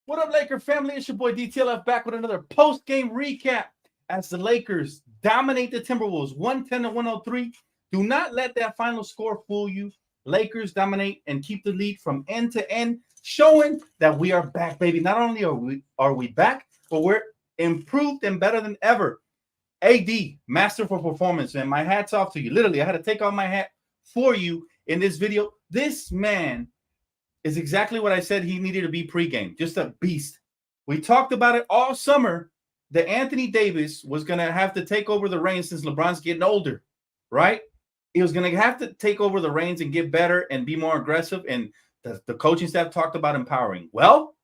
What up, Laker family? It's your boy DTLF back with another post-game recap as the Lakers dominate the Timberwolves 110 to 103. Do not let that final score fool you. Lakers dominate and keep the lead from end to end, showing that we are back, baby. Not only are we back, but we're improved and better than ever. AD, masterful performance, man. My hat's off to you. Literally, I had to take off my hat for you in this video. This man is exactly what I said he needed to be pregame. Just a beast. We talked about it all summer that Anthony Davis was going to have to take over the reins since LeBron's getting older, right? He was going to have to take over the reins and get better and be more aggressive. And the coaching staff talked about empowering. Well,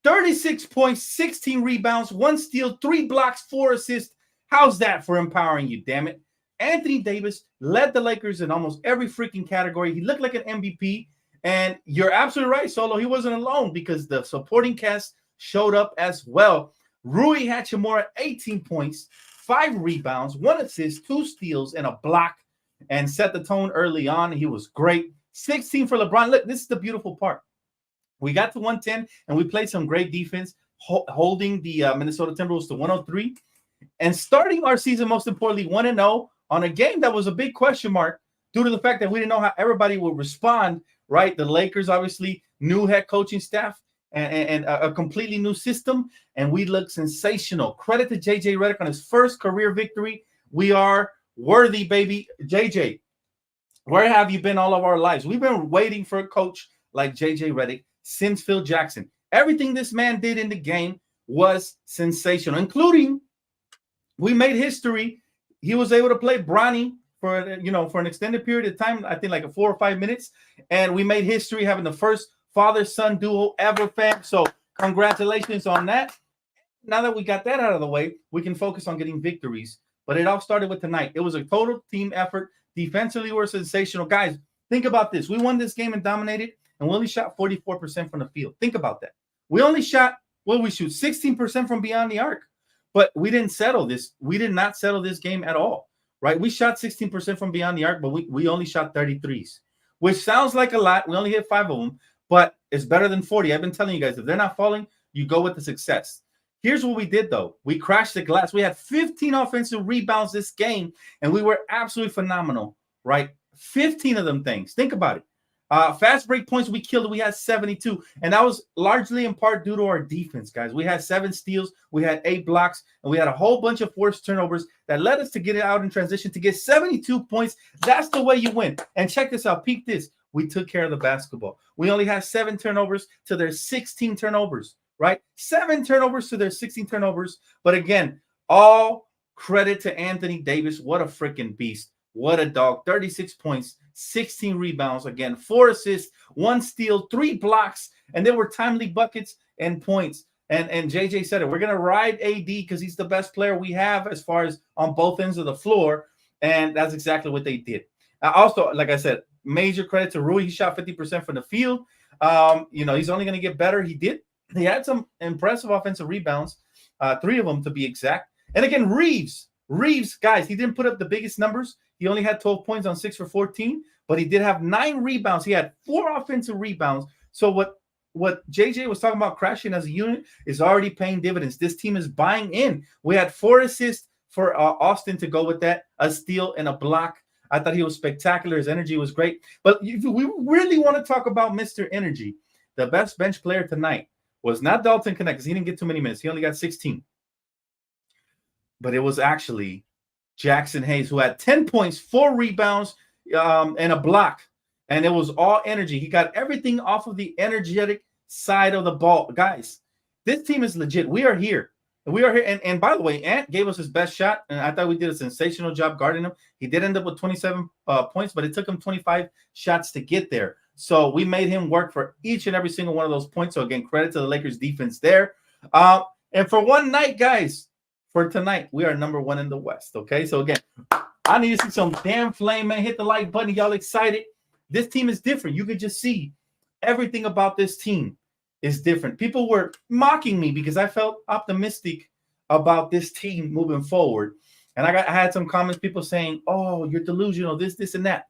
36 points, 16 rebounds, 1 steal, 3 blocks, 4 assists. How's that for empowering you, damn it? Anthony Davis led the Lakers in almost every freaking category. He looked like an MVP. And you're absolutely right, Solo. He wasn't alone because the supporting cast showed up as well. Rui Hachimura, 18 points, 5 rebounds, 1 assist, 2 steals, and a block, and set the tone early on. He was great. 16 for LeBron. Look, this is the beautiful part. We got to 110, and we played some great defense, holding the Minnesota Timberwolves to 103, and starting our season, most importantly, 1-0 on a game that was a big question mark due to the fact that we didn't know how everybody would respond. Right, the Lakers obviously new head coaching staff and a completely new system, and we look sensational. Credit to JJ Redick on his first career victory. We are worthy, baby. JJ, where have you been all of our lives? We've been waiting for a coach like JJ Redick since Phil Jackson. Everything this man did in the game was sensational, including we made history. He was able to play Bronny for an extended period of time, I think like 4 or 5 minutes, and we made history having the first father-son duo ever, fam. So congratulations on that. Now that we got that out of the way, we can focus on getting victories. But it all started with tonight. It was a total team effort. Defensively, we're sensational. Guys, think about this. We won this game and dominated, and we only shot 44% from the field. Think about that. We only shot, we shoot 16% from beyond the arc. But we didn't settle this. We did not settle this game at all. Right, we shot 16% from beyond the arc, but we only shot 33s, which sounds like a lot. We only hit 5 of them, but it's better than 40. I've been telling you guys, if they're not falling, you go with the success. Here's what we did, though. We crashed the glass. We had 15 offensive rebounds this game, and we were absolutely phenomenal, right? 15 of them things. Think about it. Fast break points, we killed it. We had 72, and that was largely in part due to our defense, guys. We had 7 steals, we had 8 blocks, and we had a whole bunch of forced turnovers that led us to get it out in transition to get 72 points. That's the way you win. And check this out. Peep this. We took care of the basketball. We only had 7 turnovers to their 16 turnovers, right? 7 turnovers to their 16 turnovers. But again, all credit to Anthony Davis. What a freaking beast. What a dog. 36 points, 16 rebounds, again, 4 assists, 1 steal, 3 blocks, and there were timely buckets and points. And JJ said it. We're going to ride AD because he's the best player we have as far as on both ends of the floor, and that's exactly what they did. Also, like I said, major credit to Rui. He shot 50% from the field. He's only going to get better. He had some impressive offensive rebounds, 3 of them to be exact. And again, Reeves, guys, he didn't put up the biggest numbers. He only had 12 points on 6 for 14, but he did have 9 rebounds. He had 4 offensive rebounds. So what JJ was talking about crashing as a unit is already paying dividends. This team is buying in. We had 4 assists for Austin to go with that, a steal and a block. I thought he was spectacular. His energy was great. But if we really want to talk about Mr. Energy, the best bench player tonight was not Dalton Knecht because he didn't get too many minutes. He only got 16. But it was actually Jackson Hayes, who had 10 points, 4 rebounds, and a block. And it was all energy. He got everything off of the energetic side of the ball. Guys, this team is legit. We are here. We are here. And by the way, Ant gave us his best shot, and I thought we did a sensational job guarding him. He did end up with 27 points, but it took him 25 shots to get there. So we made him work for each and every single one of those points. So, again, credit to the Lakers defense there. And for one night, guys, for tonight, we are number 1 in the West, okay? So, again, I need to see some damn flame, man. Hit the like button. Y'all excited? This team is different. You could just see everything about this team is different. People were mocking me because I felt optimistic about this team moving forward. And I had some comments, people saying, oh, you're delusional, this, and that.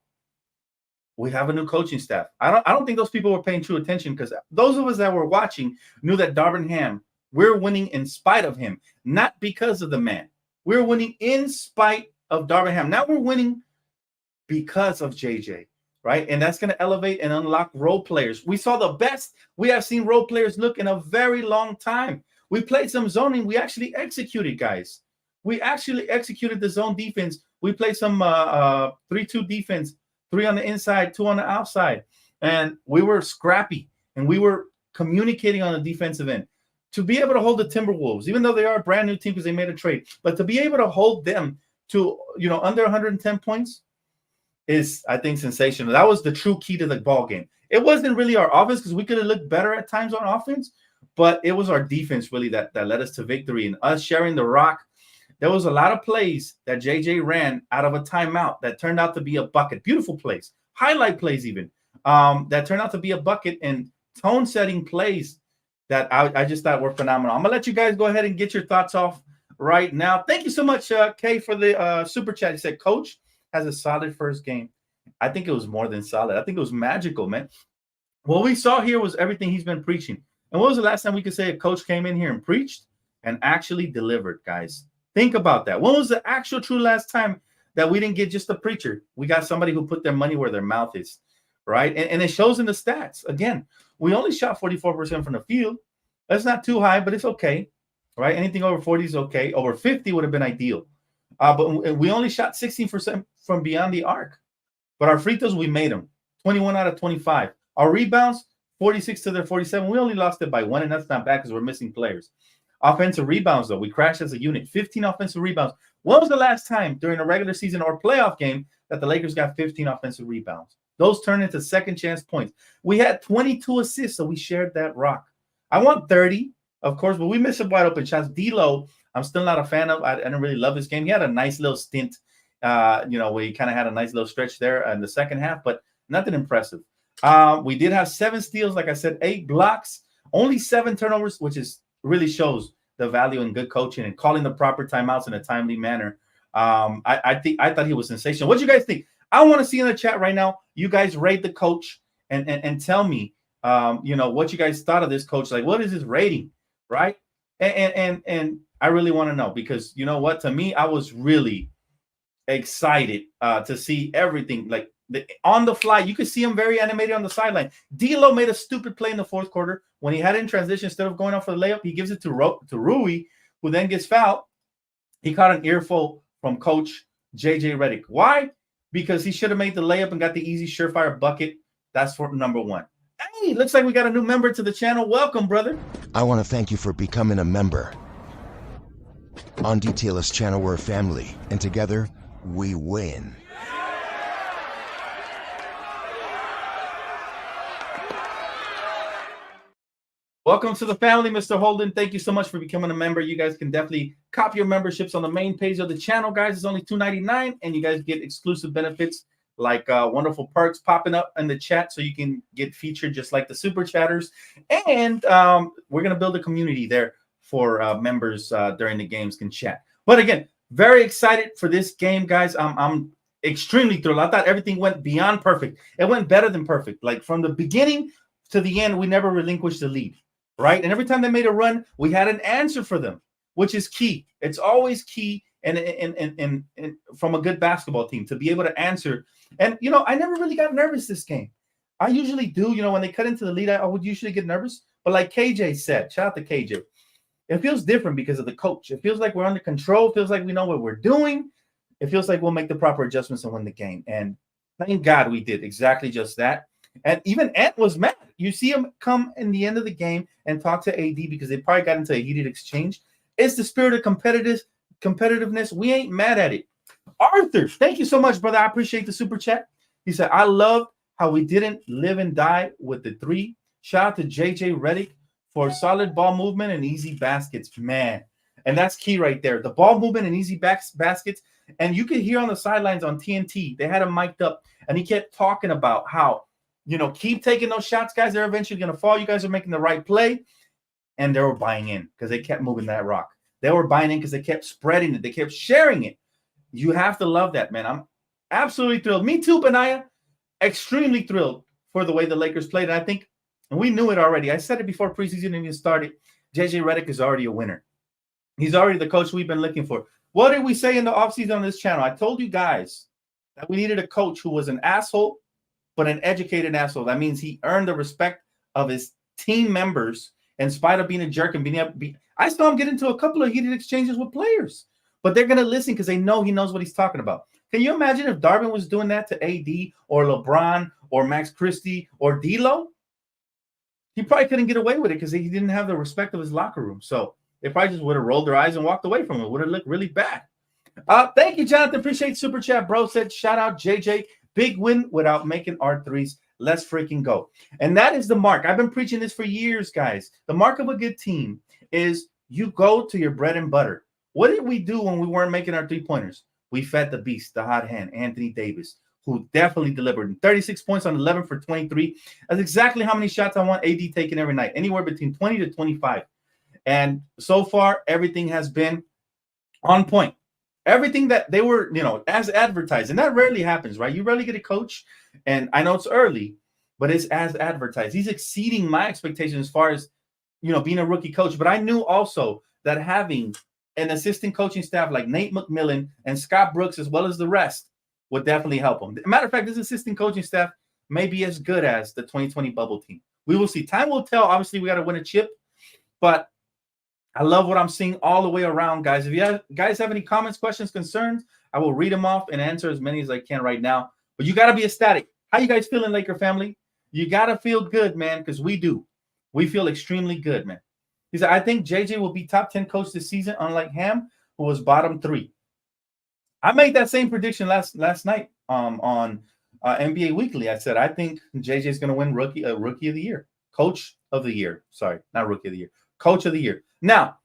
we have a new coaching staff. I don't think those people were paying true attention, because those of us that were watching knew that Darvingham, we're winning in spite of him, not because of the man. We're winning in spite of Darvingham. Now we're winning because of JJ, right? And that's going to elevate and unlock role players. We saw the best we have seen role players look in a very long time. We played some zoning. We actually executed, guys. We actually executed the zone defense. We played some 3-2 defense, 3 on the inside, 2 on the outside. And we were scrappy, and we were communicating on the defensive end. To be able to hold the Timberwolves, even though they are a brand new team because they made a trade, but to be able to hold them to, under 110 points is, I think, sensational. That was the true key to the ball game. It wasn't really our offense, because we could have looked better at times on offense, but it was our defense really that led us to victory, and us sharing the rock. There was a lot of plays that JJ ran out of a timeout that turned out to be a bucket. Beautiful plays, highlight plays even, that turned out to be a bucket, and tone-setting plays that I just thought were phenomenal. I'm going to let you guys go ahead and get your thoughts off right now. Thank you so much, Kay, for the super chat. He said, Coach has a solid first game. I think it was more than solid. I think it was magical, man. What we saw here was everything he's been preaching. And when was the last time we could say a coach came in here and preached and actually delivered, guys? Think about that. When was the actual true last time that we didn't get just a preacher? We got somebody who put their money where their mouth is, right? And it shows in the stats. Again, we only shot 44% from the field. That's not too high, but it's okay, right? Anything over 40 is okay. Over 50 would have been ideal. But we only shot 16% from beyond the arc. But our free throws, we made them. 21 out of 25. Our rebounds, 46 to their 47. We only lost it by 1, and that's not bad because we're missing players. Offensive rebounds, though, we crashed as a unit. 15 offensive rebounds. When was the last time during a regular season or playoff game that the Lakers got 15 offensive rebounds? Those turned into second chance points. We had 22 assists, so we shared that rock. I want 30, of course, but we missed some wide open shots. D-Lo, I'm still not a fan of. I didn't really love his game. He had a nice little stint, where he kind of had a nice little stretch there in the second half, but nothing impressive. We did have 7 steals, like I said, 8 blocks, only 7 turnovers, which really shows the value in good coaching and calling the proper timeouts in a timely manner. I thought he was sensational. What do you guys think? I want to see in the chat right now. You guys rate the coach and tell me, what you guys thought of this coach. Like, what is his rating, right? And I really want to know, because you know what? To me, I was really excited to see everything. Like on the fly, you could see him very animated on the sideline. D'Lo made a stupid play in the fourth quarter when he had it in transition. Instead of going off for the layup, he gives it to Rui, who then gets fouled. He caught an earful from Coach JJ Redick. Why? Because he should have made the layup and got the easy surefire bucket. That's for number 1. Hey, looks like we got a new member to the channel. Welcome, brother. I want to thank you for becoming a member. On DTLF's channel, we're a family, and together, we win. Welcome to the family, Mr. Holden. Thank you so much for becoming a member. You guys can definitely copy your memberships on the main page of the channel, guys. It's only $2.99, and you guys get exclusive benefits like wonderful perks popping up in the chat, so you can get featured just like the super chatters. And we're going to build a community there for members during the games can chat. But again, very excited for this game, guys. I'm extremely thrilled. I thought everything went beyond perfect. It went better than perfect. Like from the beginning to the end, we never relinquished the lead, right? And every time they made a run, we had an answer for them, which is key. It's always key and from a good basketball team to be able to answer. And, I never really got nervous this game. I usually do, when they cut into the lead, I would usually get nervous. But like KJ said, shout out to KJ, it feels different because of the coach. It feels like we're under control. It feels like we know what we're doing. It feels like we'll make the proper adjustments and win the game. And thank God we did exactly just that. And even Ant was mad. You see him come in the end of the game and talk to AD because they probably got into a heated exchange. It's the spirit of competitiveness. We ain't mad at it. Arthur, thank you so much, brother. I appreciate the super chat. He said, I love how we didn't live and die with the 3. Shout out to JJ Redick for solid ball movement and easy baskets, man. And that's key right there. The ball movement and easy baskets. And you could hear on the sidelines on TNT, they had him mic'd up, and he kept talking about how, keep taking those shots, guys. They're eventually going to fall. You guys are making the right play. And they were buying in because they kept moving that rock. They were buying in because they kept spreading it. They kept sharing it. You have to love that, man. I'm absolutely thrilled. Me too, Benaya. extremely thrilled for the way the Lakers played. And I think, and we knew it already. I said it before preseason even started. JJ Redick is already a winner. He's already the coach we've been looking for. What did we say in the offseason on this channel? I told you guys that we needed a coach who was an asshole, but an educated asshole. That means he earned the respect of his team members in spite of being a jerk and being able to be. I saw him get into a couple of heated exchanges with players, but they're going to listen because they know he knows what he's talking about. Can you imagine if Darvin was doing that to AD or LeBron or Max Christie or D'Lo? He probably couldn't get away with it because he didn't have the respect of his locker room. So they probably just would have rolled their eyes and walked away from him. It would have looked really bad. Thank you, Jonathan. Appreciate Super Chat. Bro said, shout out JJ. Big win without making R3s. Let's freaking go. And that is the mark. I've been preaching this for years, guys. The mark of a good team is you go to your bread and butter. What did we do when we weren't making our three-pointers? We fed the beast, the hot hand, Anthony Davis, who definitely delivered. 36 points on 11 for 23. That's exactly how many shots I want AD taking every night, anywhere between 20 to 25. And so far, everything has been on point. Everything that they were, as advertised. And that rarely happens, right? You rarely get a coach. And I know it's early, but it's as advertised. He's exceeding my expectations as far as, being a rookie coach. But I knew also that having an assistant coaching staff like Nate McMillan and Scott Brooks, as well as the rest, would definitely help him. Matter of fact, this assistant coaching staff may be as good as the 2020 bubble team. We will see. Time will tell. Obviously, we got to win a chip. But I love what I'm seeing all the way around, guys. If you guys have any comments, questions, concerns, I will read them off and answer as many as I can right now. But you got to be ecstatic. How you guys feeling, Laker family? You got to feel good, man, because we do. We feel extremely good, man. He said, I think JJ will be top 10 coach this season, unlike Ham, who was bottom 3. I made that same prediction last night on NBA Weekly. I said, I think JJ is going to win rookie of the year. Coach of the year. Sorry, not rookie of the year. Coach of the year. Now,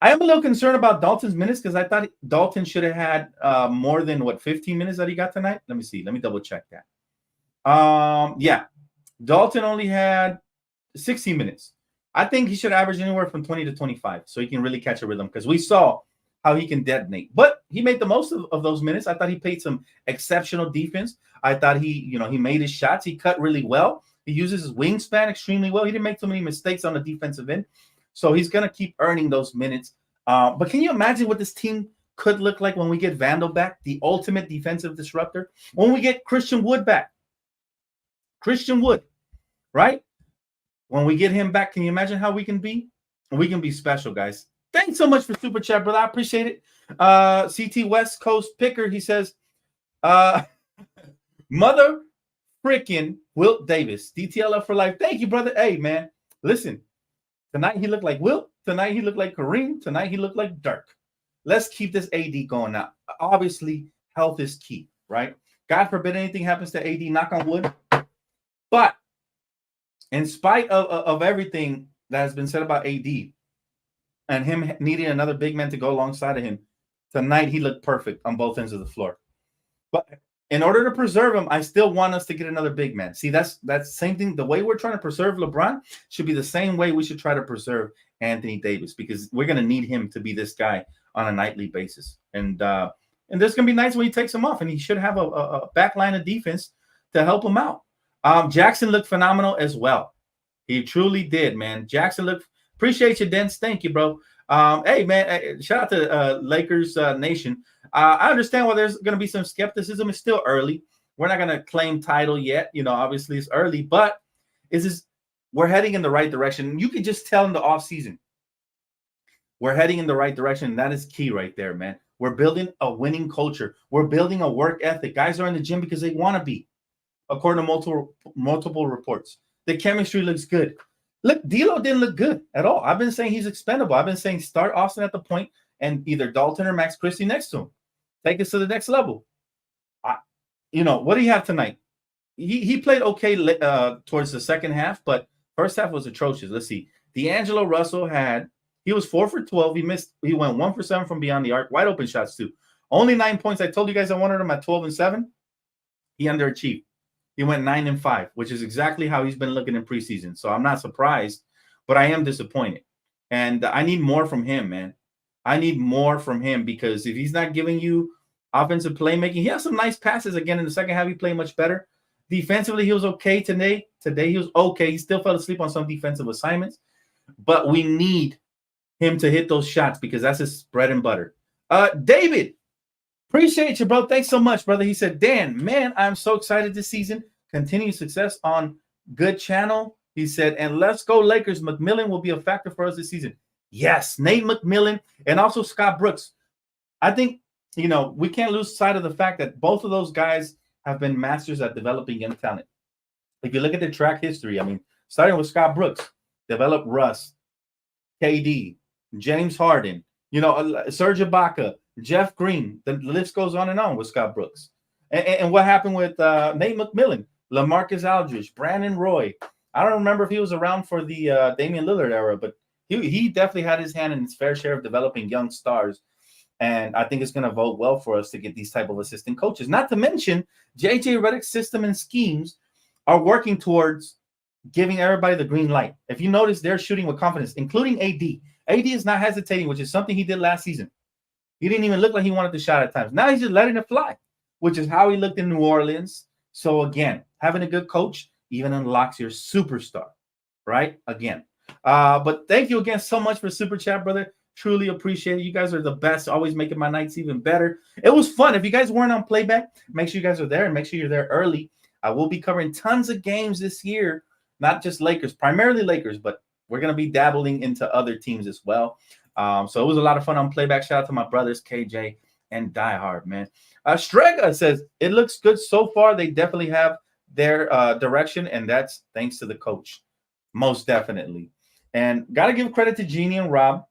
I am a little concerned about Dalton's minutes because I thought Dalton should have had more than, 15 minutes that he got tonight? Let me see. Let me double check that. Yeah. Dalton only had 16 minutes. I think he should average anywhere from 20 to 25 so he can really catch a rhythm because we saw how he can detonate. But he made the most of those minutes. I thought he played some exceptional defense. I thought he made his shots. He cut really well. He uses his wingspan extremely well. He didn't make too many mistakes on the defensive end. So he's going to keep earning those minutes. But can you imagine what this team could look like when we get Vandal back, the ultimate defensive disruptor? When we get Christian Wood back. Christian Wood, right? When we get him back, can you imagine how we can be? We can be special, guys. Thanks so much for Super Chat, brother. I appreciate it. CT West Coast Picker, he says, mother freaking Wilt Davis, DTLF for life. Thank you, brother. Hey, man, listen. Tonight he looked like Wilt. Tonight he looked like Kareem. Tonight he looked like Dirk. Let's keep this AD going now. Obviously, health is key, right? God forbid anything happens to AD, knock on wood. But in spite of everything that has been said about AD and him needing another big man to go alongside of him, tonight he looked perfect on both ends of the floor. But in order to preserve him, I still want us to get another big man. See, that's the same thing. The way we're trying to preserve LeBron should be the same way we should try to preserve Anthony Davis because we're going to need him to be this guy on a nightly basis. And there's going to be nights when he takes him off, and he should have a back line of defense to help him out. Jackson looked phenomenal as well. He truly did, man. Jackson looked – appreciate you, Dents. Thank you, bro. Hey, man, shout out to Lakers Nation. I understand why there's going to be some skepticism. It's still early. We're not going to claim title yet. Obviously it's early, but we're heading in the right direction. You can just tell in the offseason. We're heading in the right direction, and that is key right there, man. We're building a winning culture. We're building a work ethic. Guys are in the gym because they want to be, according to multiple reports. The chemistry looks good. Look, D'Lo didn't look good at all. I've been saying he's expendable. I've been saying start Austin at the point and either Dalton or Max Christie next to him. Take us to the next level. What do you have tonight? He played okay towards the second half, but first half was atrocious. Let's see. D'Angelo Russell he was 4 for 12. He went 1 for 7 from beyond the arc. Wide open shots too. Only 9 points. I told you guys I wanted him at 12 and 7. He underachieved. He went 9 and 5, which is exactly how he's been looking in preseason. So I'm not surprised, but I am disappointed. And I need more from him, man. I need more from him because if he's not giving you offensive playmaking, he has some nice passes. Again, in the second half, he played much better. Defensively, he was okay today. Today, he was okay. He still fell asleep on some defensive assignments, but we need him to hit those shots because that's his bread and butter. David, appreciate you, bro. Thanks so much, brother. He said, Dan, man, I'm so excited this season. Continued success on good channel. He said, and let's go Lakers. McMillan will be a factor for us this season. Yes, Nate McMillan and also Scott Brooks. I think, we can't lose sight of the fact that both of those guys have been masters at developing young talent. If you look at their track history, starting with Scott Brooks, developed Russ, KD, James Harden, Serge Ibaka, Jeff Green. The list goes on and on with Scott Brooks. And what happened with Nate McMillan, LaMarcus Aldridge, Brandon Roy. I don't remember if he was around for the Damian Lillard era, but he definitely had his hand in his fair share of developing young stars. And I think it's going to bode well for us to get these type of assistant coaches. Not to mention, JJ Redick's system and schemes are working towards giving everybody the green light. If you notice, they're shooting with confidence, including AD. AD is not hesitating, which is something he did last season. He didn't even look like he wanted the shot at times. Now he's just letting it fly, which is how he looked in New Orleans. So again, having a good coach even unlocks your superstar, right? Again. But thank you again so much for Super Chat, brother. Truly appreciate it. You guys are the best, always making my nights even better. It was fun. If you guys weren't on playback, make sure you guys are there and make sure you're there early. I will be covering tons of games this year, not just Lakers, primarily Lakers, but we're going to be dabbling into other teams as well. So it was a lot of fun on playback. Shout out to my brothers, KJ and Die Hard, man. Strega says, it looks good so far. They definitely have their direction, and that's thanks to the coach. Most definitely. And got to give credit to Jeannie and Rob,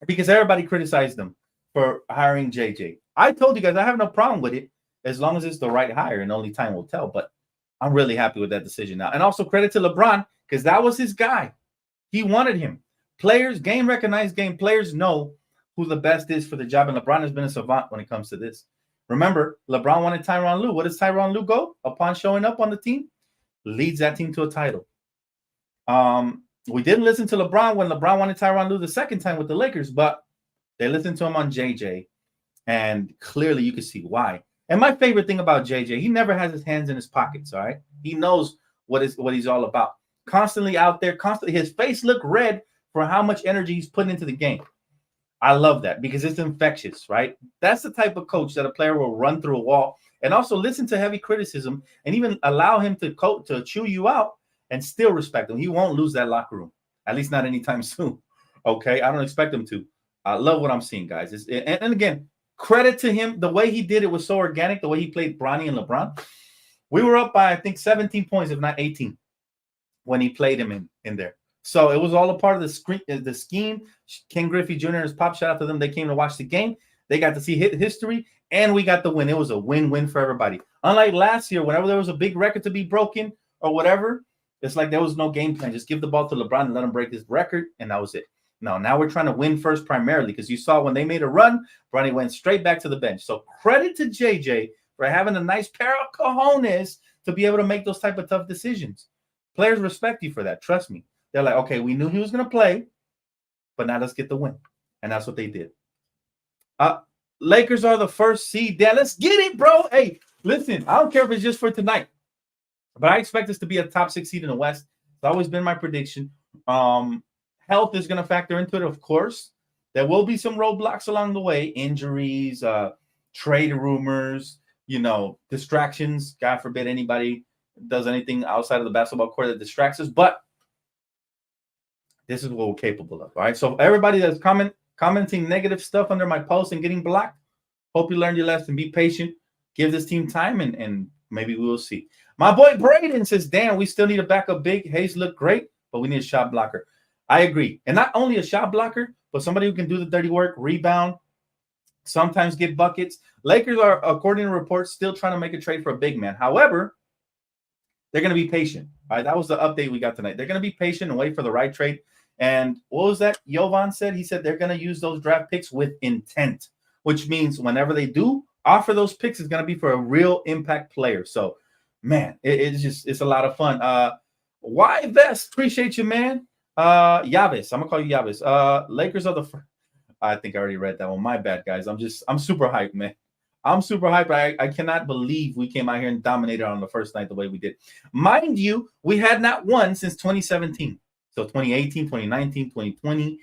because everybody criticized them for hiring JJ. I told you guys I have no problem with it as long as it's the right hire, and only time will tell. But I'm really happy with that decision now. And also credit to LeBron, because that was his guy. He wanted him. Players, game-recognized game players know who the best is for the job, and LeBron has been a savant when it comes to this. Remember, LeBron wanted Tyronn Lue. What does Tyronn Lue go upon showing up on the team? Leads that team to a title. We didn't listen to LeBron when LeBron wanted Tyronn Lue the second time with the Lakers, but they listened to him on JJ, and clearly you can see why. And my favorite thing about JJ, he never has his hands in his pockets, all right? He knows what he's all about. Constantly out there, constantly. His face looked red for how much energy he's putting into the game. I love that because it's infectious, right? That's the type of coach that a player will run through a wall and also listen to heavy criticism and even allow him to chew you out and still respect him. He won't lose that locker room, at least not anytime soon. Okay, I don't expect him to. I love what I'm seeing, guys. And again, credit to him. The way he did it was so organic. The way he played Bronny and LeBron. We were up by, I think, 17 points, if not 18, when he played him in there. So it was all a part of the scheme. Ken Griffey Jr. and his pop, shout out to them. They came to watch the game. They got to see history, and we got the win. It was a win-win for everybody. Unlike last year, whenever there was a big record to be broken or whatever, it's like there was no game plan. Just give the ball to LeBron and let him break his record, and that was it. No, now we're trying to win first primarily because you saw when they made a run, Bronny went straight back to the bench. So credit to JJ for having a nice pair of cojones to be able to make those type of tough decisions. Players respect you for that. Trust me. They're like, okay, we knew he was going to play, but now let's get the win. And that's what they did. Lakers are the first seed. Yeah, let's get it, bro. Hey, listen, I don't care if it's just for tonight, but I expect us to be a top 6 seed in the West. It's always been my prediction. Health is going to factor into it, of course. There will be some roadblocks along the way, injuries, trade rumors, distractions. God forbid anybody does anything outside of the basketball court that distracts us. But this is what we're capable of, all right? So everybody that's commenting negative stuff under my post and getting blocked, hope you learned your lesson. Be patient. Give this team time, and maybe we will see. My boy Braden says, damn, we still need a backup big. Hayes looked great, but we need a shot blocker. I agree. And not only a shot blocker, but somebody who can do the dirty work, rebound, sometimes get buckets. Lakers are, according to reports, still trying to make a trade for a big man. However, they're going to be patient. All right, that was the update we got tonight. They're going to be patient and wait for the right trade. And what was that Jovan said? He said they're going to use those draft picks with intent, which means whenever they do offer those picks, it's going to be for a real impact player. So, man, it's a lot of fun. Why Vest? Appreciate you, man. Yavis, I'm gonna call you Yavis. Lakers are the I think I already read that one. My bad, guys. I'm super hyped, man. I'm super hyped. I cannot believe we came out here and dominated on the first night the way we did. Mind you, we had not won since 2017. So 2018, 2019, 2020,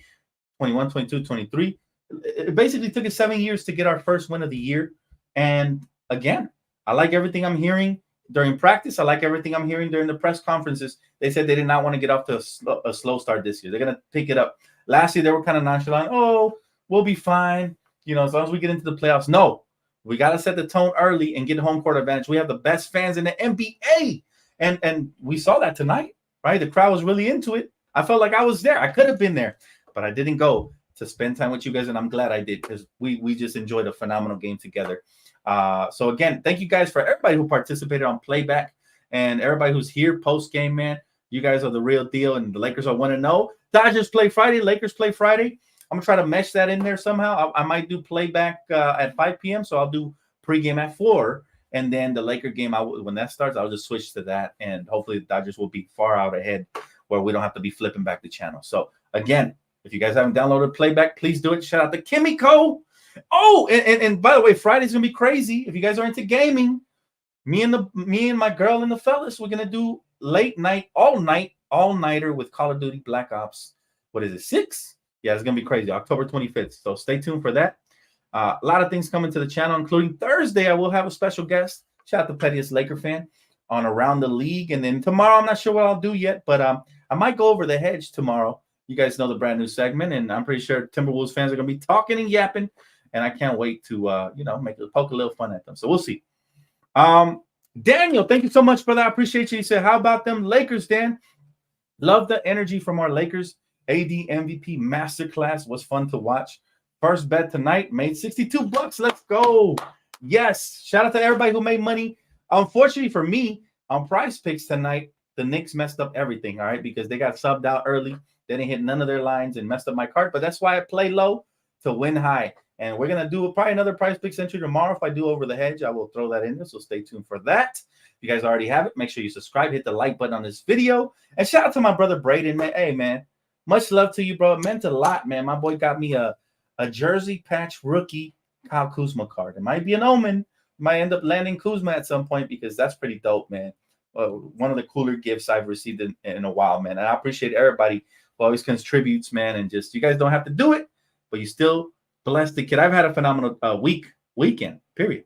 21, 22, 23. It basically took us 7 years to get our first win of the year. And again, I like everything I'm hearing during practice. I like everything I'm hearing during the press conferences. They said they did not want to get off to a slow start this year. They're going to pick it up. Last year, they were kind of nonchalant. Oh, we'll be fine. You know, as long as we get into the playoffs. No, we got to set the tone early and get home court advantage. We have the best fans in the NBA. And we saw that tonight, right? The crowd was really into it. I felt like I was there. I could have been there, but I didn't go to spend time with you guys, and I'm glad I did because we just enjoyed a phenomenal game together. So again, thank you guys for everybody who participated on playback and everybody who's here post game, man. You guys are the real deal, and the Lakers are 1-0. Dodgers play Friday, Lakers play Friday. I'm gonna try to mesh that in there somehow. I might do playback at 5 p.m. So I'll do pregame at 4, and then the Laker game, when that starts, I'll just switch to that, and hopefully the Dodgers will be far out ahead where we don't have to be flipping back the channel. So again, if you guys haven't downloaded playback, please do it. Shout out to Kimiko. Oh, and by the way, Friday's gonna be crazy. If you guys are into gaming, me and my girl and the fellas, we're gonna do late night, all-nighter with Call of Duty Black Ops. What is it, 6? Yeah, it's gonna be crazy. October 25th. So stay tuned for that. A lot of things coming to the channel, including Thursday. I will have a special guest. Shout out to Pettiest Laker fan on Around the League. And then tomorrow, I'm not sure what I'll do yet, but I might go over the hedge tomorrow. You guys know the brand new segment, and I'm pretty sure Timberwolves fans are gonna be talking and yapping, and I can't wait to poke a little fun at them. So we'll see. Daniel, thank you so much for that. I appreciate you. He said, how about them Lakers, Dan? Love the energy from our Lakers. AD MVP masterclass was fun to watch. First bet tonight, made $62. Let's go. Yes. Shout out to everybody who made money. Unfortunately for me, on Prize Picks tonight, the Knicks messed up everything, all right, because they got subbed out early. They didn't hit none of their lines and messed up my card. But that's why I play low to win high. And we're going to do probably another Prize Picks entry tomorrow. If I do over the hedge, I will throw that in there. So stay tuned for that. If you guys already have it, make sure you subscribe, hit the like button on this video. And shout out to my brother Braden, man. Hey, man. Much love to you, bro. It meant a lot, man. My boy got me a jersey patch rookie Kyle Kuzma card. It might be an omen. Might end up landing Kuzma at some point because that's pretty dope, man. One of the cooler gifts I've received in a while, man. And I appreciate everybody who always contributes, man. And just you guys don't have to do it, but you still bless the kid. I've had a phenomenal weekend, period.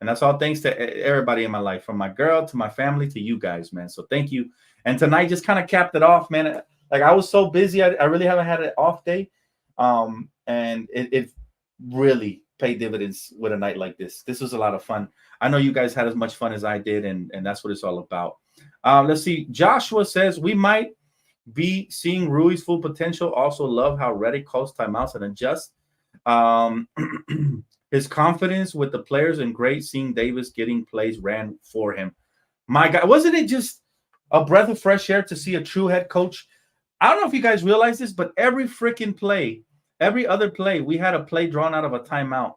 And that's all thanks to everybody in my life, from my girl to my family to you guys, man. So thank you. And tonight just kind of capped it off, man. Like I was so busy, I really haven't had an off day, and it really paid dividends with a night like this. This was a lot of fun. I know you guys had as much fun as I did, and that's what it's all about. Let's see. Joshua says we might be seeing Rui's full potential. Also love how Redick calls timeouts and adjusts. His confidence with the players and great seeing Davis getting plays ran for him. My God, wasn't it just a breath of fresh air to see a true head coach? I don't know if you guys realize this, but every freaking play, every other play, we had a play drawn out of a timeout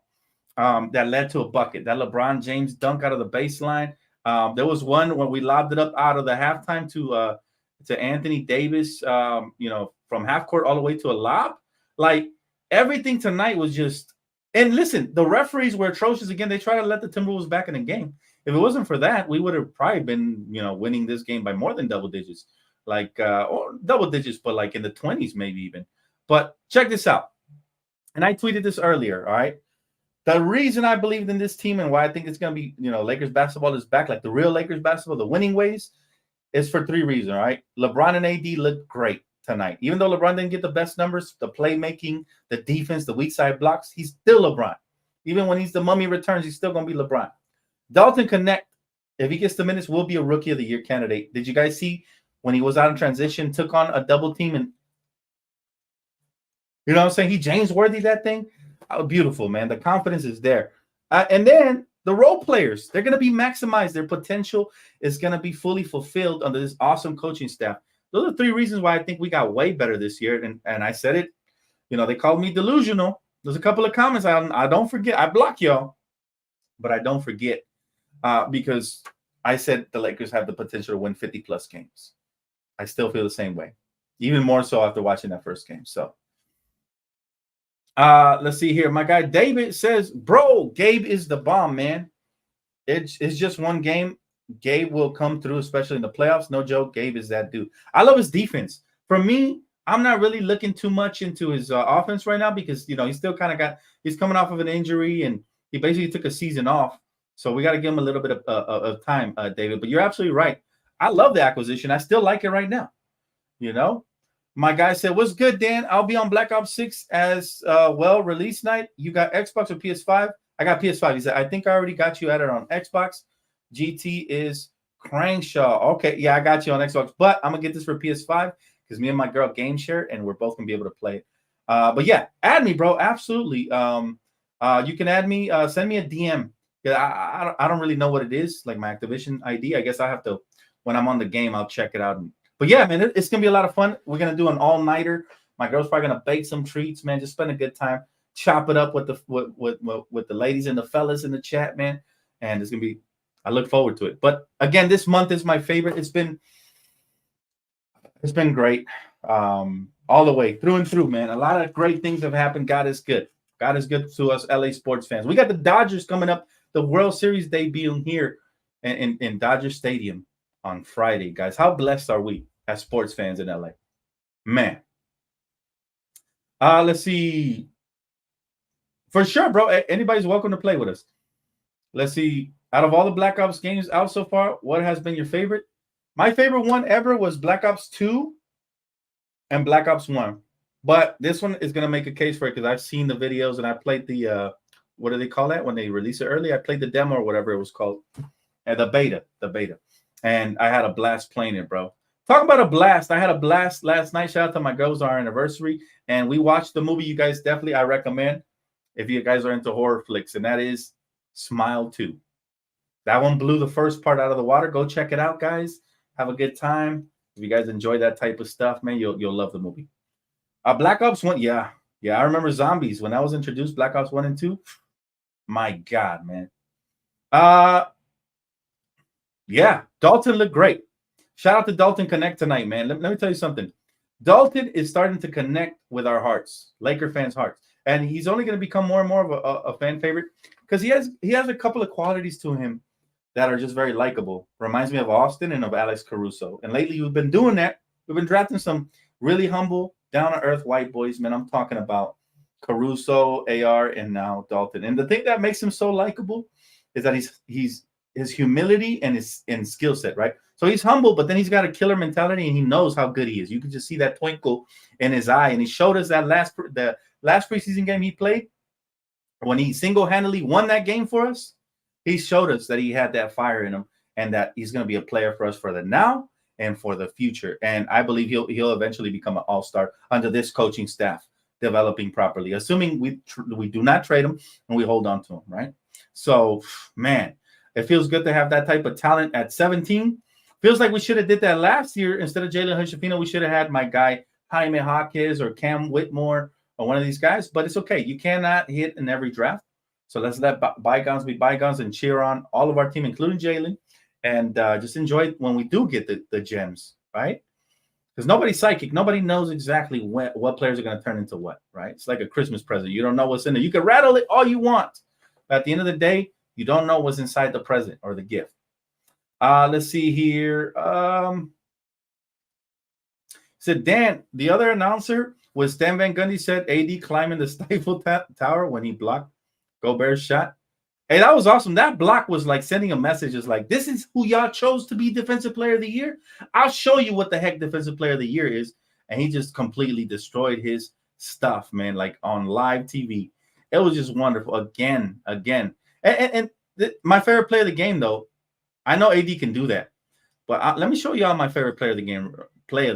that led to a bucket. That LeBron James dunk out of the baseline. There was one when we lobbed it up out of the halftime to Anthony Davis, from half court all the way to a lob. Like everything tonight was just. And listen, the referees were atrocious again. They tried to let the Timberwolves back in the game. If it wasn't for that, we would have probably been, winning this game by more than double digits. Or double digits, but like in the 20s, maybe even. But check this out. And I tweeted this earlier, all right? The reason I believed in this team and why I think it's going to be, Lakers basketball is back, like the real Lakers basketball, the winning ways, is for 3 reasons, all right? LeBron and AD looked great tonight. Even though LeBron didn't get the best numbers, the playmaking, the defense, the weak side blocks, he's still LeBron. Even when he's the mummy returns, he's still going to be LeBron. Dalton Knecht, if he gets the minutes, will be a Rookie of the Year candidate. Did you guys see when he was out in transition, took on a double team, and you know what I'm saying? He James Worthy that thing. Oh, beautiful, man. The confidence is there. And then the role players, they're going to be maximized. Their potential is going to be fully fulfilled under this awesome coaching staff. Those are 3 reasons why I think we got way better this year. And I said it, they called me delusional. There's a couple of comments. I don't forget. I block y'all, but I don't forget because I said the Lakers have the potential to win 50-plus games. I still feel the same way, even more so after watching that first game. So Let's see here. My guy David says, bro, Gabe is the bomb, man. It's just one game. Gabe will come through, especially in the playoffs. No joke. Gabe is that dude. I love his defense. For me, I'm not really looking too much into his offense right now because, you know, he's still kind of he's coming off of an injury and he basically took a season off. So we got to give him a little bit of time, David. But you're absolutely right. I love the acquisition. I still like it right now. You know, my guy said, what's good, Dan? I'll be on Black Ops 6 as well release night. You got Xbox or PS5? I got PS5. He said, I think I already got you added on Xbox. GT is Crankshaw. Okay, yeah, I got you on Xbox, but I'm going to get this for PS5 because me and my girl game share, and we're both going to be able to play it. But yeah, add me, bro. Absolutely. You can add me. Send me a DM. I don't really know what it is, like my Activision ID. I guess I have to, when I'm on the game, I'll check it out. But yeah, man, it's going to be a lot of fun. We're going to do an all-nighter. My girl's probably going to bake some treats, man. Just spend a good time. Chop it up with the ladies and the fellas in the chat, man. And it's going to be, I look forward to it. But again, this month is my favorite. It's been great all the way through and through, man. A lot of great things have happened. God is good. God is good to us LA sports fans. We got the Dodgers coming up, the World Series debuting here in Dodger Stadium on Friday, guys. How blessed are we as sports fans in LA? Man. Let's see. For sure, bro. Anybody's welcome to play with us. Let's see. Out of all the Black Ops games out so far, what has been your favorite? My favorite one ever was Black Ops 2 and Black Ops 1. But this one is going to make a case for it because I've seen the videos and I played the, what do they call that when they release it early? I played the demo or whatever it was called. And the beta. And I had a blast playing it, bro. Talk about a blast. I had a blast last night. Shout out to my girls, our anniversary. And we watched the movie you guys definitely, I recommend if you guys are into horror flicks. And that is Smile 2. That one blew the first part out of the water. Go check it out, guys. Have a good time. If you guys enjoy that type of stuff, man, you'll love the movie. Black Ops 1, yeah. I remember zombies. When I was introduced, Black Ops 1 and 2, my God, man. Yeah, Dalton looked great. Shout out to Dalton Knecht tonight, man. Let me tell you something. Dalton is starting to connect with our hearts, Laker fans' hearts. And he's only going to become more and more of a fan favorite because he has a couple of qualities to him that are just very likable. Reminds me of Austin and of Alex Caruso. And lately we've been doing that. We've been drafting some really humble, down-to-earth white boys, man. I'm talking about Caruso, AR, and now Dalton. And the thing that makes him so likable is that he's his humility and his skill set, right? So he's humble, but then he's got a killer mentality and he knows how good he is. You can just see that twinkle in his eye. And he showed us that the last preseason game he played when he single-handedly won that game for us. He showed us that he had that fire in him and that he's going to be a player for us for the now and for the future. And I believe he'll eventually become an all-star under this coaching staff, developing properly, assuming we do not trade him and we hold on to him, right? So, man, it feels good to have that type of talent at 17. Feels like we should have did that last year. Instead of Jalen Hood-Schifino, we should have had my guy Jaime Jaquez or Cam Whitmore or one of these guys. But it's okay. You cannot hit in every draft. So let's let bygones be bygones and cheer on all of our team, including Jalen, and just enjoy it when we do get the gems, right? Because nobody's psychic. Nobody knows exactly what players are going to turn into what, right? It's like a Christmas present. You don't know what's in there. You can rattle it all you want. But at the end of the day, you don't know what's inside the present or the gift. Let's see here. Said Dan, the other announcer was Stan Van Gundy said AD climbing the Stifle Tower when he blocked Gobert's shot. Hey, that was awesome. That block was like sending a message. It's like, this is who y'all chose to be Defensive Player of the Year. I'll show you what the heck Defensive Player of the Year is. And he just completely destroyed his stuff, man, like on live TV. It was just wonderful. Again. And my favorite play of the game, though, I know AD can do that. But let me show y'all my favorite play of the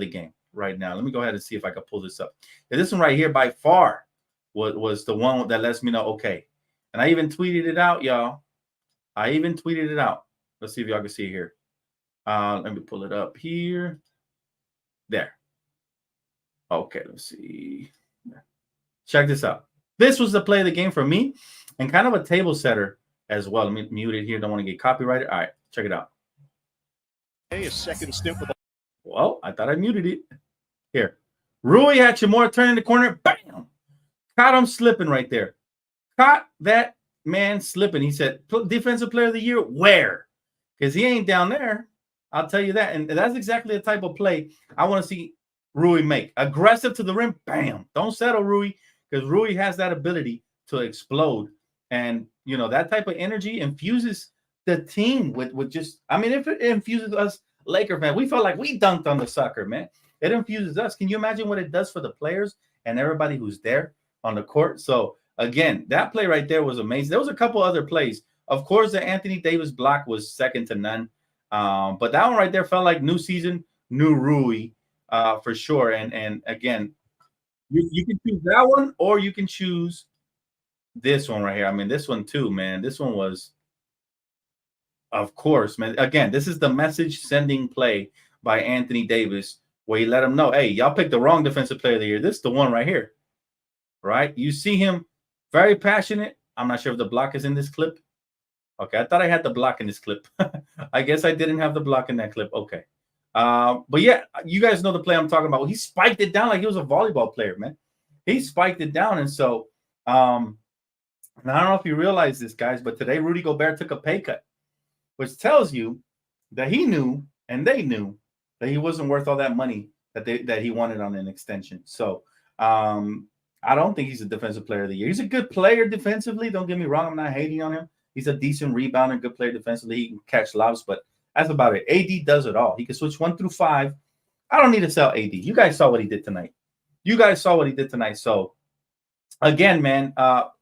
game right now. Let me go ahead and see if I can pull this up. And this one right here by far was the one that lets me know, okay. And I even tweeted it out, y'all. Let's see if y'all can see it here. Let me pull it up here. There. Okay, let's see. Check this out. This was the play of the game for me and kind of a table setter as well. Let me mute it here. Don't want to get copyrighted. All right, check it out. Hey, a second stint with. Well, I thought I muted it. Here. Rui Hachimura turning the corner. Bam! Caught him slipping right there. Caught that man slipping. He said, defensive player of the year, where? Because he ain't down there. I'll tell you that. And that's exactly the type of play I want to see Rui make. Aggressive to the rim, bam. Don't settle, Rui, because Rui has that ability to explode. And, you know, that type of energy infuses the team with just, I mean, if it infuses us Laker fans, we felt like we dunked on the sucker, man. It infuses us. Can you imagine what it does for the players and everybody who's there on the court? So, again, that play right there was amazing. There was a couple other plays. Of course, the Anthony Davis block was second to none. But that one right there felt like new season, new Rui, for sure. And again, you can choose that one or you can choose this one right here. I mean, this one too, man. This one was, of course, man. Again, this is the message sending play by Anthony Davis where he let him know, hey, y'all picked the wrong defensive player of the year. This is the one right here, right? You see him very passionate. I'm not sure if the block is in this clip. Okay, I thought I had the block in this clip. I guess I didn't have the block in that clip. Okay. But yeah, you guys know the play I'm talking about. Well, he spiked it down like he was a volleyball player, man. He spiked it down. And so, and I don't know if you realize this, guys, but today Rudy Gobert took a pay cut, which tells you that he knew and they knew that he wasn't worth all that money that he wanted on an extension. So I don't think he's a defensive player of the year. He's a good player defensively. Don't get me wrong. I'm not hating on him. He's a decent rebounder, good player defensively. He can catch lobs, but that's about it. AD does it all. He can switch 1 through 5. I don't need to sell AD. You guys saw what he did tonight. So, again, man,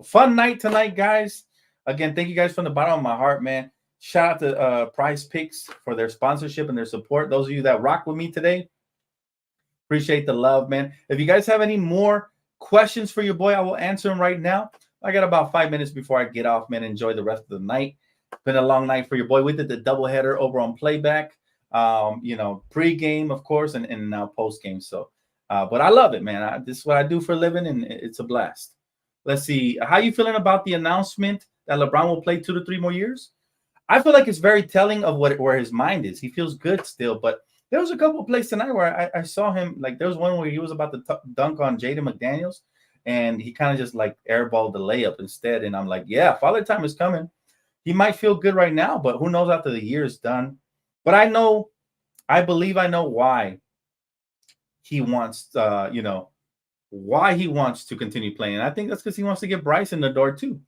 fun night tonight, guys. Again, thank you guys from the bottom of my heart, man. Shout out to Prize Picks for their sponsorship and their support. Those of you that rock with me today, appreciate the love, man. If you guys have any more questions for your boy, I will answer them right now. I got about 5 minutes before I get off, man. Enjoy the rest of the night. Been a long night for your boy. We did the doubleheader over on Playback, pre-game, of course, and now post-game. So, but I love it, man. This is what I do for a living, and it's a blast. Let's see. How you feeling about the announcement that LeBron will play 2 to 3 more years? I feel like it's very telling of where his mind is. He feels good still, but there was a couple of plays tonight where I saw him, like there was one where he was about to dunk on Jaden McDaniels, and he kind of just like airballed the layup instead. And I'm like, yeah, Father Time is coming. He might feel good right now, but who knows after the year is done. But I believe I know why he wants, why he wants to continue playing. And I think that's because he wants to get Bryce in the door too.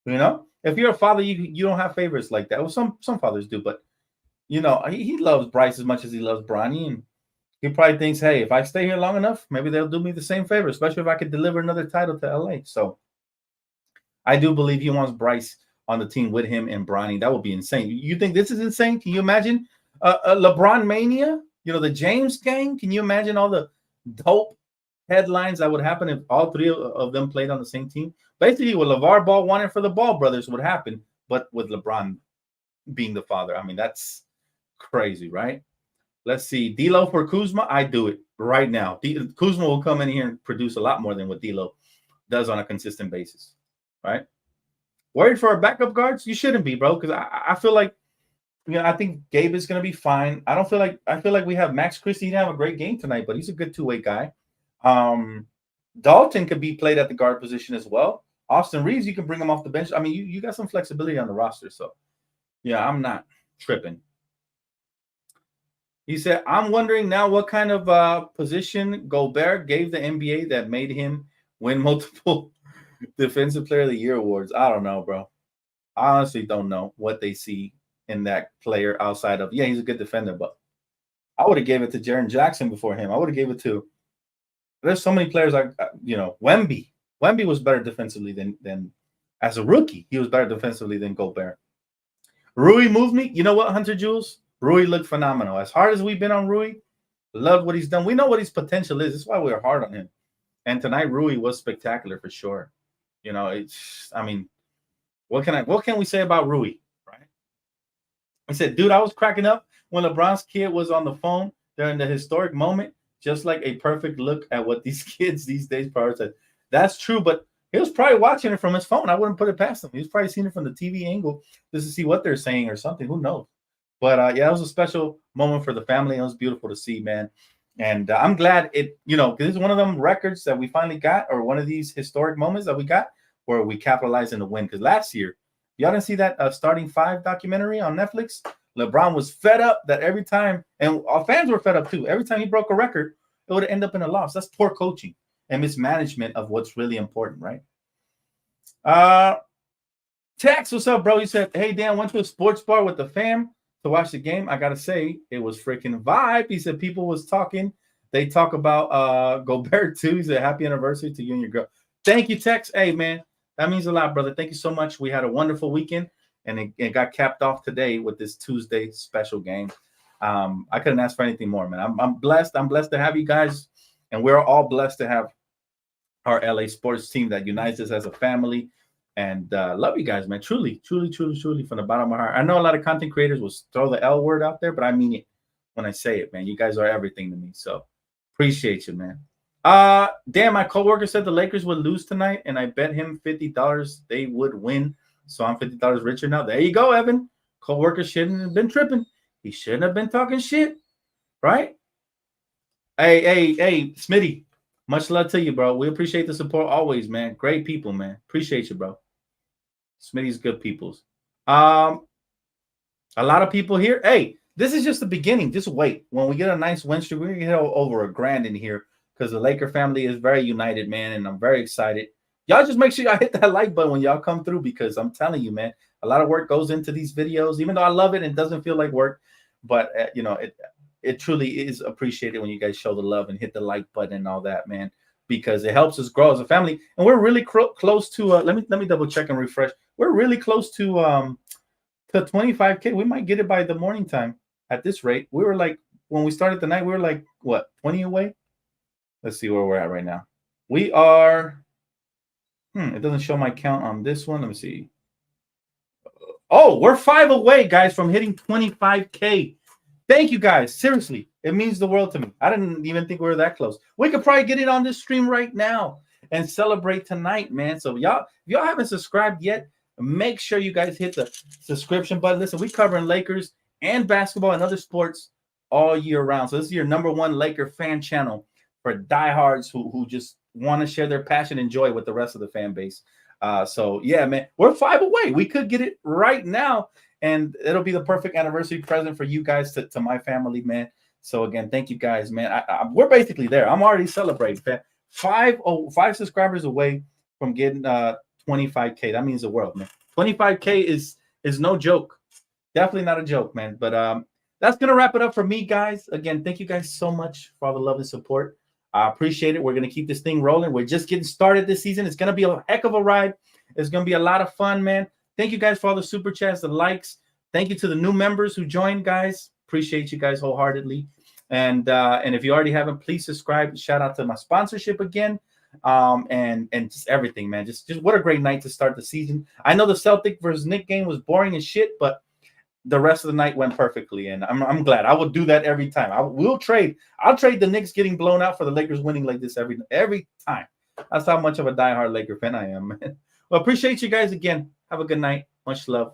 You know, if you're a father, you don't have favorites like that. Well, some fathers do, but you know, he loves Bryce as much as he loves Bronny, and he probably thinks, hey, if I stay here long enough, maybe they'll do me the same favor, especially if I could deliver another title to LA. So I do believe he wants Bryce on the team with him and Bronny. That would be insane. You think this is insane? Can you imagine a LeBron mania? You know, the James gang? Can you imagine all the dope headlines that would happen if all three of them played on the same team? Basically, what LeVar Ball wanted for the Ball brothers would happen, but with LeBron being the father. I mean, that's crazy, right? Let's see. D'Lo for Kuzma. I do it right now. Kuzma will come in here and produce a lot more than what D'Lo does on a consistent basis, right? Worried for our backup guards? You shouldn't be, bro, because I feel like, I think Gabe is going to be fine. I feel like we have Max Christie. He didn't have a great game tonight, but he's a good two-way guy. Dalton could be played at the guard position as well. Austin Reeves, you can bring him off the bench. I mean, you got some flexibility on the roster. So, yeah, I'm not tripping. He said, I'm wondering now what kind of position Gobert gave the NBA that made him win multiple Defensive Player of the Year awards. I don't know, bro. I honestly don't know what they see in that player outside of, he's a good defender, but I would have gave it to Jaren Jackson before him. I would have gave it to, there's so many players like, Wemby. Wemby was better defensively than as a rookie. He was better defensively than Gobert. Rui moved me. You know what, Hunter Jules? Rui looked phenomenal. As hard as we've been on Rui, love what he's done. We know what his potential is. That's why we're hard on him. And tonight, Rui was spectacular for sure. What can we say about Rui, right? He said, dude, I was cracking up when LeBron's kid was on the phone during the historic moment, just like a perfect look at what these kids these days prioritize. That's true, but he was probably watching it from his phone. I wouldn't put it past him. He was probably seeing it from the TV angle just to see what they're saying or something. Who knows? But, it was a special moment for the family. It was beautiful to see, man. And I'm glad it, because this is one of them records that we finally got, or one of these historic moments that we got where we capitalized in the win. Because last year, y'all didn't see that starting five documentary on Netflix? LeBron was fed up that every time, and our fans were fed up too. Every time he broke a record, it would end up in a loss. That's poor coaching and mismanagement of what's really important, right? Tex, what's up, bro? He said, hey, Dan, went to a sports bar with the fam to watch the game. I got to say, it was freaking vibe. He said people was talking. They talk about Gobert too. He said, happy anniversary to you and your girl. Thank you, Tex. Hey, man, that means a lot, brother. Thank you so much. We had a wonderful weekend, and it got capped off today with this Tuesday special game. I couldn't ask for anything more, man. I'm blessed. I'm blessed to have you guys, and we're all blessed to have our LA sports team that unites us as a family. And love you guys, man. Truly, truly, truly, truly, from the bottom of my heart. I know a lot of content creators will throw the L word out there, but I mean it when I say it, man. You guys are everything to me. So appreciate you, man. Damn, my coworker said the Lakers would lose tonight, and I bet him $50 they would win. So I'm $50 richer now. There you go, Evan. Coworker shouldn't have been tripping. He shouldn't have been talking shit, right? Hey, Smitty. Much love to you, bro. We appreciate the support always, man. Great people, man. Appreciate you, bro. Smitty's good peoples. A lot of people here. Hey, this is just the beginning. Just wait. When we get a nice win streak, we're going to get over $1,000 in here because the Laker family is very united, man, and I'm very excited. Y'all just make sure y'all hit that like button when y'all come through because I'm telling you, man, a lot of work goes into these videos, even though I love it and it doesn't feel like work. But, it truly is appreciated when you guys show the love and hit the like button and all that, man, because it helps us grow as a family. And we're really close to let me double check and refresh. We're really close to 25K. We might get it by the morning time at this rate. We were like, when we started the night, we were like, what, 20 away? Let's see where we're at right now. We are, it doesn't show my count on this one. Let me see. Oh, we're 5 away, guys, from hitting 25K. Thank you, guys. Seriously, it means the world to me. I didn't even think we were that close. We could probably get it on this stream right now and celebrate tonight, man. So if y'all haven't subscribed yet, make sure you guys hit the subscription button. Listen, we covering Lakers and basketball and other sports all year round. So this is your #1 Laker fan channel for diehards who just want to share their passion and joy with the rest of the fan base. So yeah, man, we're 5 away. We could get it right now. And it'll be the perfect anniversary present for you guys to my family, man. So again, thank you guys, man. We're basically there. I'm already celebrating, man. 5 subscribers away from getting 25K. That means the world, man. 25K is no joke. Definitely not a joke, man. But that's gonna wrap it up for me, guys. Again, thank you guys so much for all the love and support. I appreciate it. We're gonna keep this thing rolling. We're just getting started this season. It's gonna be a heck of a ride. It's gonna be a lot of fun, man. Thank you guys for all the super chats, the likes. Thank you to the new members who joined, guys. Appreciate you guys wholeheartedly. And if you already haven't, please subscribe. Shout out to my sponsorship again. And just everything, man. Just what a great night to start the season. I know the Celtic versus Knicks game was boring as shit, but the rest of the night went perfectly, and I'm glad. I will do that every time. I'll trade the Knicks getting blown out for the Lakers winning like this every time. That's how much of a diehard Laker fan I am, man. Well, appreciate you guys again. Have a good night. Much love.